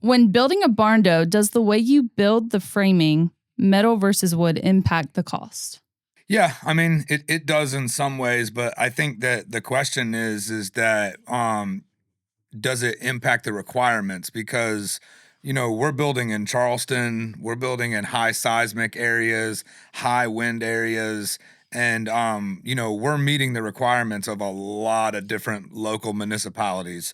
When building a barndo, does the way you build the framing, metal versus wood, impact the cost? Yeah, I mean, it does in some ways, but I think that the question is that does it impact the requirements? Because, we're building in Charleston, we're building in high seismic areas, high wind areas, and we're meeting the requirements of a lot of different local municipalities.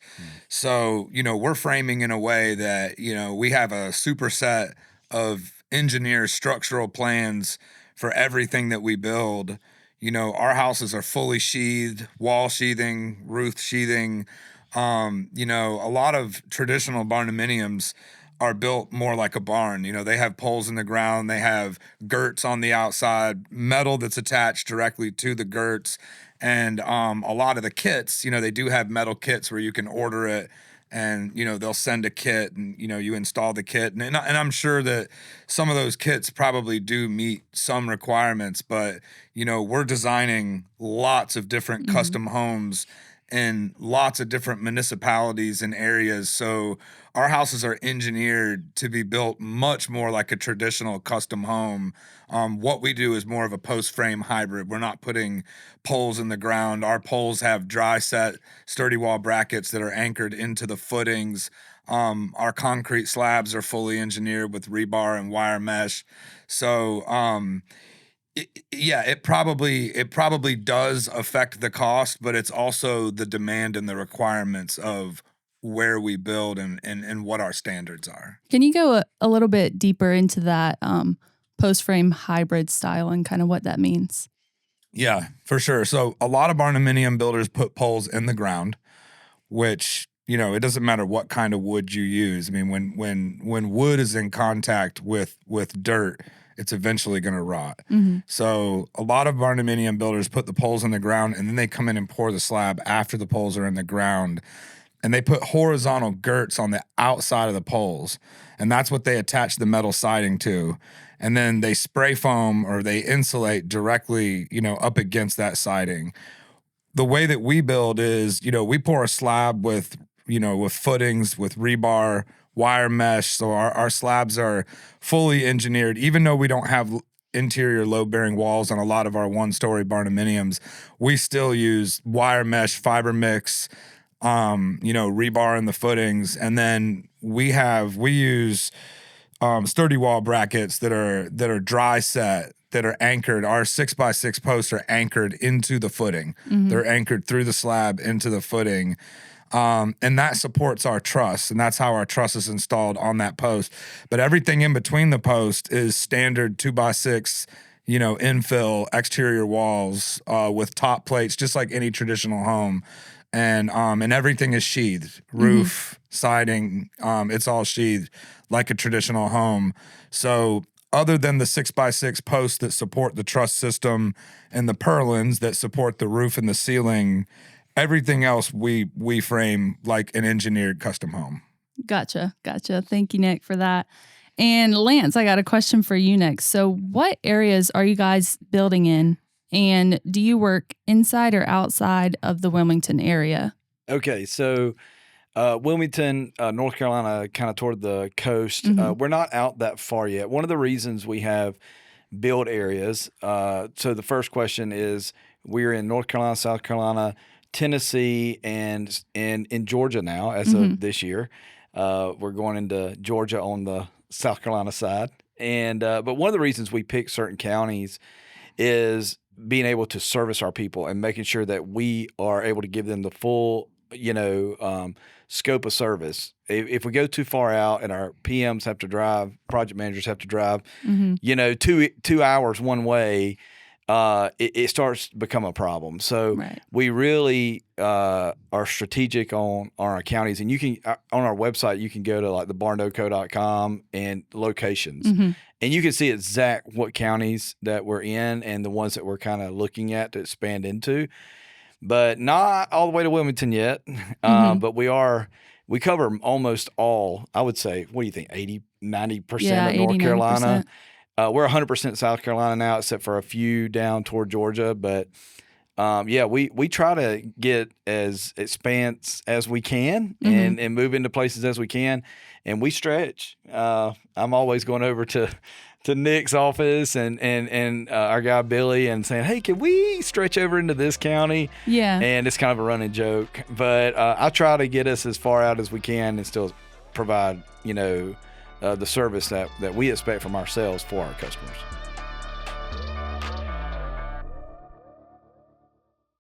So, we're framing in a way that, we have a superset of engineer structural plans for everything that we build. Our houses are fully sheathed, wall sheathing, roof sheathing. A lot of traditional barndominiums are built more like a barn. They have poles in the ground, they have girts on the outside, metal that's attached directly to the girts. And a lot of the kits, they do have metal kits where you can order it and, they'll send a kit and, you install the kit. And I'm sure that some of those kits probably do meet some requirements, but, we're designing lots of different custom homes in lots of different municipalities and areas. So our houses are engineered to be built much more like a traditional custom home. What we do is more of a post frame hybrid. We're not putting poles in the ground. Our poles have dry set sturdy wall brackets that are anchored into the footings. Our concrete slabs are fully engineered with rebar and wire mesh. So, it probably does affect the cost, but it's also the demand and the requirements of where we build and what our standards are. Can you go a little bit deeper into that post-frame hybrid style and kind of what that means? Yeah, for sure. So a lot of barndominium builders put poles in the ground, which, it doesn't matter what kind of wood you use. I mean, when wood is in contact with dirt, it's eventually going to rot. So a lot of barndominium builders put the poles in the ground and then they come in and pour the slab after the poles are in the ground. And they put horizontal girts on the outside of the poles. And that's what they attach the metal siding to. And then they spray foam or they insulate directly, up against that siding. The way that we build is, we pour a slab with footings, with rebar, wire mesh. So our slabs are fully engineered, even though we don't have interior load-bearing walls on a lot of our one-story barndominiums. We still use wire mesh, fiber mix, rebar in the footings. And then we use sturdy wall brackets that are dry set, that are anchored. Our 6x6 posts are anchored into the footing. They're anchored through the slab into the footing. And that supports our truss, and that's how our truss is installed on that post. But everything in between the post is standard 2x6, infill exterior walls with top plates, just like any traditional home. And everything is sheathed, roof, siding, it's all sheathed like a traditional home. So other than the 6x6 posts that support the truss system and the purlins that support the roof and the ceiling, everything else we frame like an engineered custom home. Gotcha. Thank you, Nick, for that. And Lance, I got a question for you next. So what areas are you guys building in? And do you work inside or outside of the Wilmington area? Okay, so Wilmington, North Carolina, kind of toward the coast. We're not out that far yet. One of the reasons we have build areas, so the first question is we're in North Carolina, South Carolina, Tennessee, and in Georgia now as of this year. We're going into Georgia on the South Carolina side. And but one of the reasons we pick certain counties is being able to service our people and making sure that we are able to give them the full, scope of service. If we go too far out and our PMs have to drive, project managers have to drive, 2 hours one way, it starts to become a problem. So we really are strategic on our counties, and you can on our website you can go to like the barndoco.com and locations, and you can see exact what counties that we're in and the ones that we're kind of looking at to expand into, but not all the way to Wilmington yet. But we cover almost all. I would say, what do you think? 80-90% of North Carolina. We're 100% South Carolina now, except for a few down toward Georgia. But we try to get as expanse as we can and move into places as we can, and we stretch. I'm always going over to Nick's office and our guy Billy and saying, hey, can we stretch over into this county? Yeah. And it's kind of a running joke, but I try to get us as far out as we can and still provide, the service that we expect from ourselves for our customers.